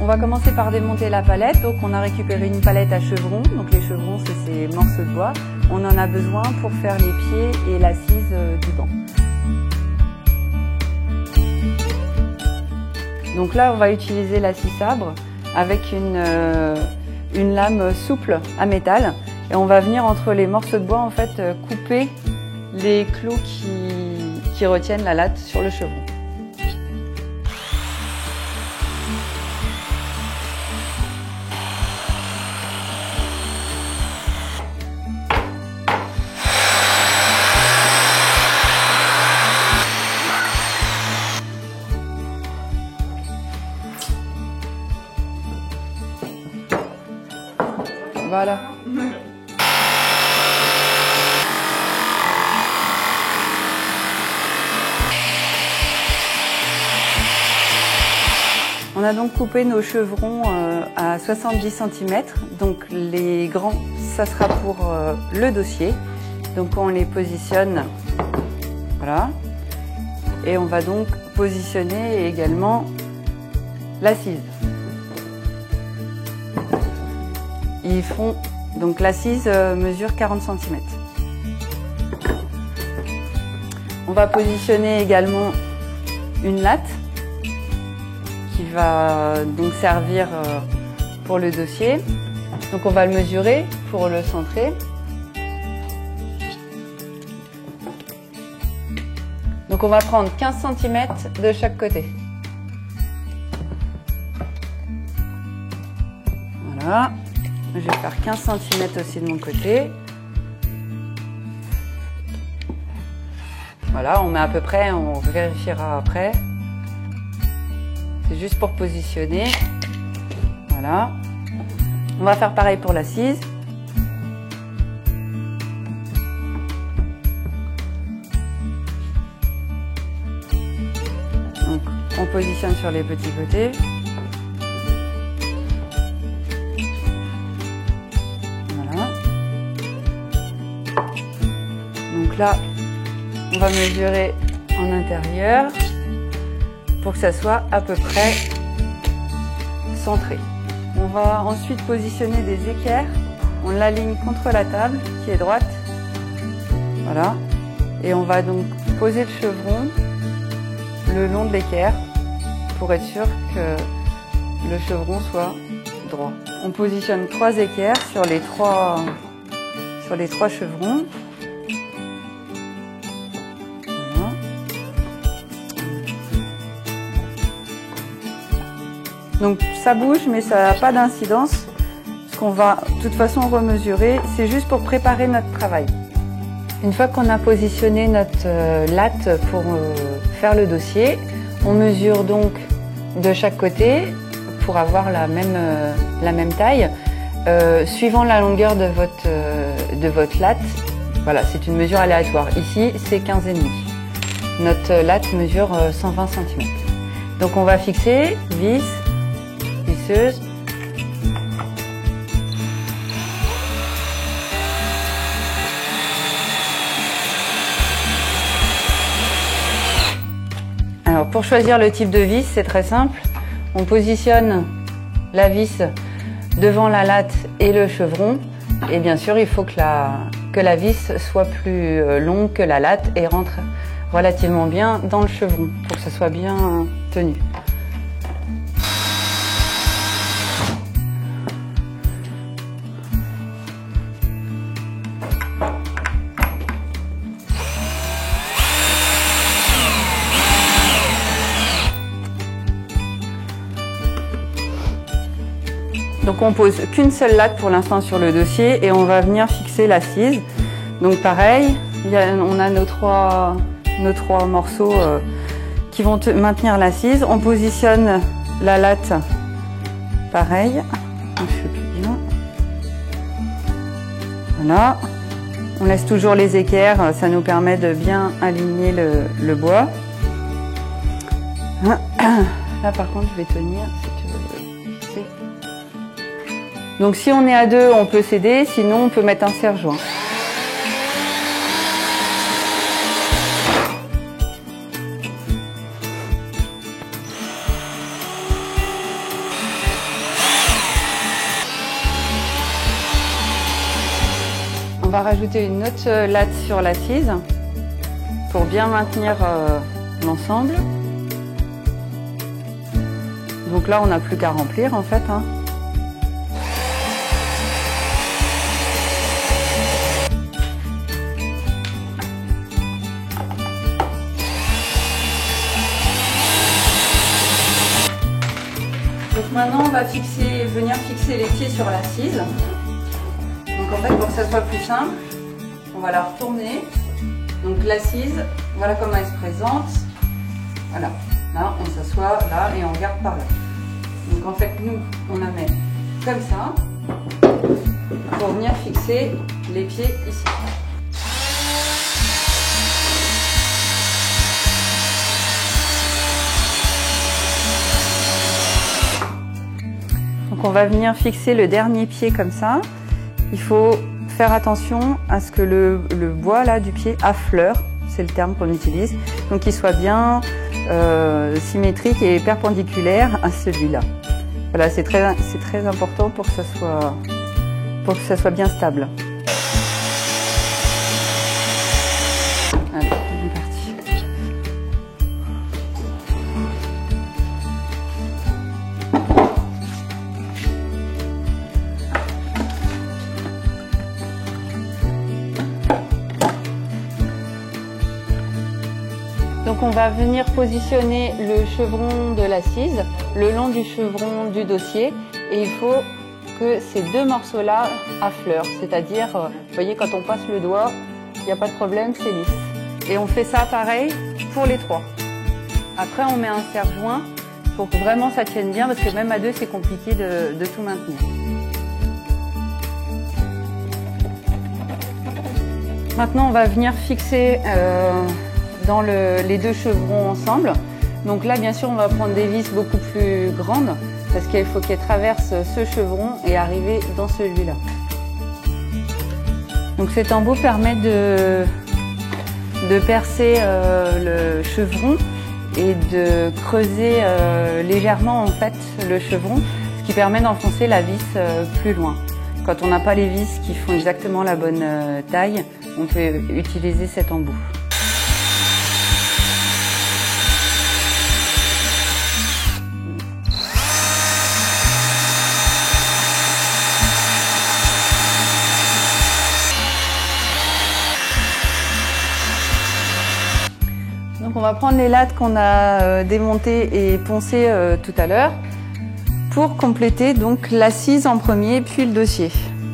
On va commencer par démonter la palette. Donc on a récupéré une palette à chevrons. Donc les chevrons, c'est ces morceaux de bois. On en a besoin pour faire les pieds et l'assise du banc. Donc là, on va utiliser la scie sabre avec une lame souple à métal. Et on va venir entre les morceaux de bois, en fait, couper les clous qui retiennent la latte sur le chevron. Voilà. On a donc coupé nos chevrons à 70 cm. Donc les grands, ça sera pour le dossier. Donc on les positionne, voilà. Et on va donc positionner également l'assise. Ils font, donc l'assise mesure 40 cm. On va positionner également une latte qui va donc servir pour le dossier. Donc on va le mesurer pour le centrer. Donc on va prendre 15 cm de chaque côté. Voilà. Je vais faire 15 cm aussi de mon côté. Voilà, on met à peu près, on vérifiera après. C'est juste pour positionner. Voilà. On va faire pareil pour l'assise. Donc, on positionne sur les petits côtés. Donc là, on va mesurer en intérieur pour que ça soit à peu près centré. On va ensuite positionner des équerres. On l'aligne contre la table qui est droite. Voilà. Et on va donc poser le chevron le long de l'équerre pour être sûr que le chevron soit droit. On positionne 3 équerres sur les trois chevrons. Donc ça bouge, mais ça n'a pas d'incidence. Ce qu'on va de toute façon remesurer, c'est juste pour préparer notre travail. Une fois qu'on a positionné notre latte pour faire le dossier, on mesure donc de chaque côté pour avoir la même taille. Suivant la longueur de votre latte, voilà, c'est une mesure aléatoire. Ici, c'est 15,5. Notre latte mesure 120 cm. Donc on va fixer vis, visseuse. Alors pour choisir le type de vis, c'est très simple. On positionne la vis devant la latte et le chevron. Et bien sûr, il faut que la vis soit plus longue que la latte et rentre relativement bien dans le chevron pour que ça soit bien tenu. Donc on pose qu'une seule latte pour l'instant sur le dossier et on va venir fixer l'assise. Donc pareil, on a nos trois morceaux qui vont maintenir l'assise. On positionne la latte pareil. Je fais plus bien. Voilà. On laisse toujours les équerres, ça nous permet de bien aligner le bois. Là par contre je vais tenir si tu veux fixer. Donc si on est à deux, on peut s'aider, sinon on peut mettre un serre-joint. va rajouter une autre latte sur l'assise pour bien maintenir l'ensemble. Donc là, on n'a plus qu'à remplir en fait. Donc maintenant, on va venir fixer les pieds sur l'assise. Donc en fait, pour que ça soit plus simple, on va la retourner. Donc l'assise, voilà comment elle se présente. Voilà, là on s'assoit là et on regarde par là. Donc en fait, nous, on la met comme ça pour venir fixer les pieds ici. Donc on va venir fixer le dernier pied comme ça. Il faut faire attention à ce que le bois là du pied affleure, c'est le terme qu'on utilise, donc qu'il soit bien symétrique et perpendiculaire à celui-là. Voilà, c'est très important pour que ça soit bien stable. Allez, on est parti. Donc on va venir positionner le chevron de l'assise le long du chevron du dossier et il faut que ces deux morceaux-là affleurent, c'est-à-dire, vous voyez, quand on passe le doigt, il n'y a pas de problème, c'est lisse. Et on fait ça pareil pour les trois. Après on met un serre-joint pour que vraiment ça tienne bien parce que même à deux c'est compliqué de tout maintenir. Maintenant on va venir fixer dans les deux chevrons ensemble. Donc là, bien sûr, on va prendre des vis beaucoup plus grandes parce qu'il faut qu'elles traversent ce chevron et arriver dans celui-là. Donc cet embout permet de percer le chevron et de creuser légèrement en fait le chevron, ce qui permet d'enfoncer la vis plus loin. Quand on n'a pas les vis qui font exactement la bonne taille, on peut utiliser cet embout. Donc on va prendre les lattes qu'on a démontées et poncées tout à l'heure pour compléter donc l'assise en premier puis le dossier.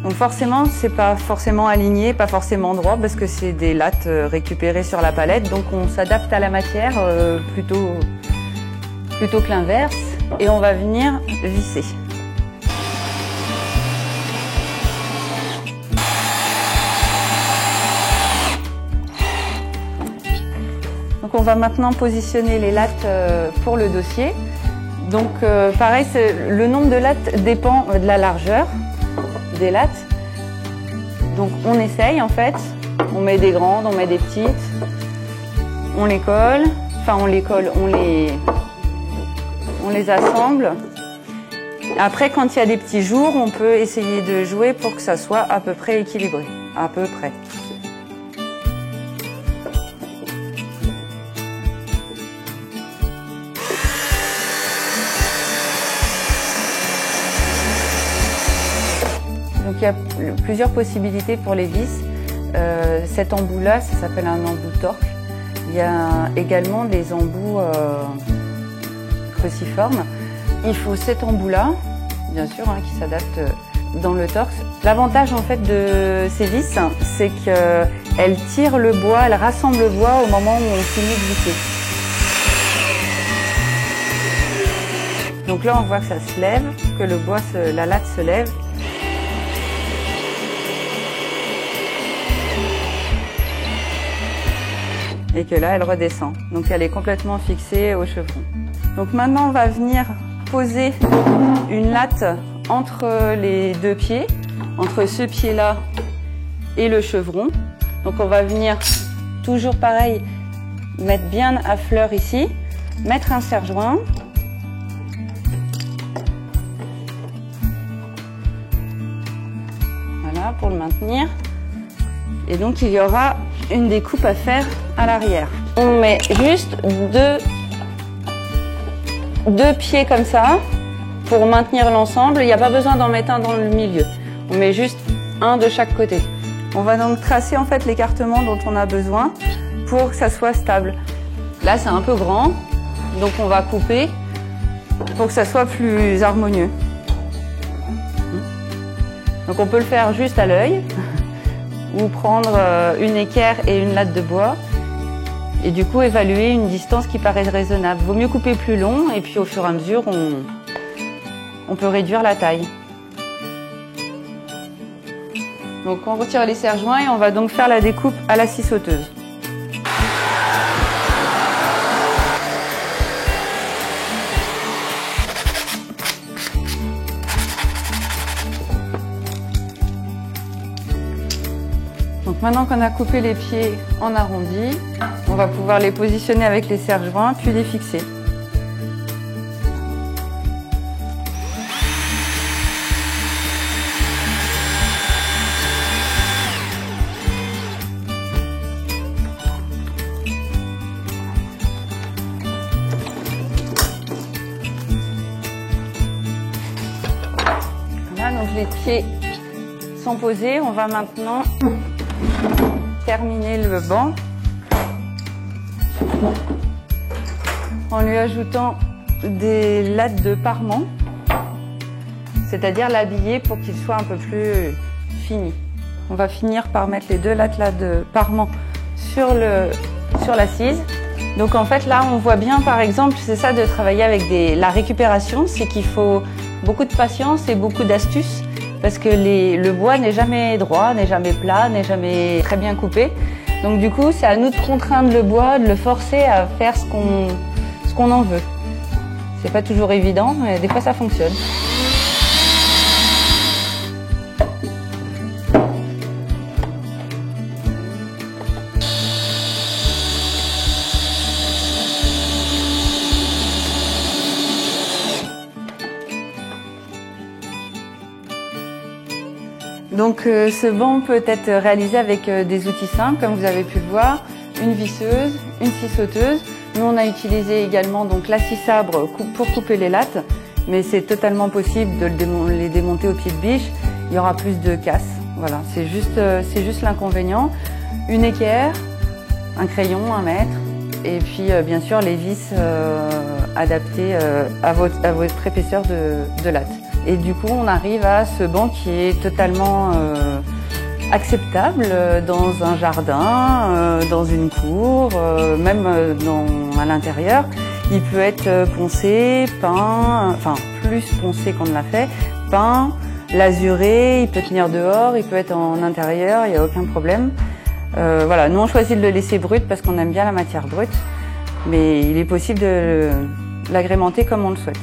Donc forcément c'est pas forcément aligné, pas forcément droit parce que c'est des lattes récupérées sur la palette, donc on s'adapte à la matière plutôt que l'inverse et on va venir visser. Donc on va maintenant positionner les lattes pour le dossier. Donc pareil, le nombre de lattes dépend de la largeur des lattes. Donc on essaye en fait, on met des grandes, on met des petites, on les colle, on les assemble. Après quand il y a des petits jours, on peut essayer de jouer pour que ça soit à peu près équilibré, à peu près. Donc il y a plusieurs possibilités pour les vis. Cet embout-là, ça s'appelle un embout torque. Il y a également des embouts cruciformes. Il faut cet embout-là, bien sûr, qui s'adapte dans le torse. L'avantage en fait de ces vis, c'est qu'elles tirent le bois, elles rassemblent le bois au moment où on finit de visser. Donc là, on voit que ça se lève, que le bois, la latte se lève. Et que là, elle redescend. Donc elle est complètement fixée au chevron. Donc maintenant, on va venir poser une latte entre les deux pieds, entre ce pied-là et le chevron. Donc on va venir, toujours pareil, mettre bien à fleur ici, mettre un serre-joint. Voilà, pour le maintenir. Et donc il y aura une découpe à faire à l'arrière. On met juste deux pieds comme ça pour maintenir l'ensemble. Il n'y a pas besoin d'en mettre un dans le milieu. On met juste un de chaque côté. On va donc tracer en fait l'écartement dont on a besoin pour que ça soit stable. Là c'est un peu grand, donc on va couper pour que ça soit plus harmonieux. Donc on peut le faire juste à l'œil ou prendre une équerre et une latte de bois et du coup évaluer une distance qui paraît raisonnable. Vaut mieux couper plus long et puis au fur et à mesure on peut réduire la taille. Donc on retire les serre-joints et on va donc faire la découpe à la scie sauteuse. Donc maintenant qu'on a coupé les pieds en arrondi, on va pouvoir les positionner avec les serre-joints puis les fixer. Voilà, donc les pieds sont posés, on va maintenant terminer le banc en lui ajoutant des lattes de parement, c'est-à-dire l'habiller pour qu'il soit un peu plus fini. On va finir par mettre les deux lattes là de parement sur l'assise. Donc en fait là on voit bien par exemple, c'est ça de travailler avec la récupération, c'est qu'il faut beaucoup de patience et beaucoup d'astuces. Parce que le bois n'est jamais droit, n'est jamais plat, n'est jamais très bien coupé. Donc du coup, c'est à nous de contraindre le bois, de le forcer à faire ce qu'on en veut. C'est pas toujours évident, mais des fois ça fonctionne. Donc ce banc peut être réalisé avec des outils simples, comme vous avez pu le voir, une visseuse, une scie sauteuse. Nous on a utilisé également donc la scie sabre pour couper les lattes, mais c'est totalement possible de les démonter au pied de biche. Il y aura plus de casse. Voilà, c'est juste l'inconvénient. Une équerre, un crayon, 1 mètre, et puis bien sûr les vis adaptées à votre épaisseur de latte. Et du coup, on arrive à ce banc qui est totalement acceptable dans un jardin, dans une cour, même à l'intérieur. Il peut être poncé, peint, enfin plus poncé qu'on ne l'a fait, peint, lasuré, il peut tenir dehors, il peut être en intérieur, il n'y a aucun problème. Voilà, nous on choisit de le laisser brut parce qu'on aime bien la matière brute, mais il est possible de l'agrémenter comme on le souhaite.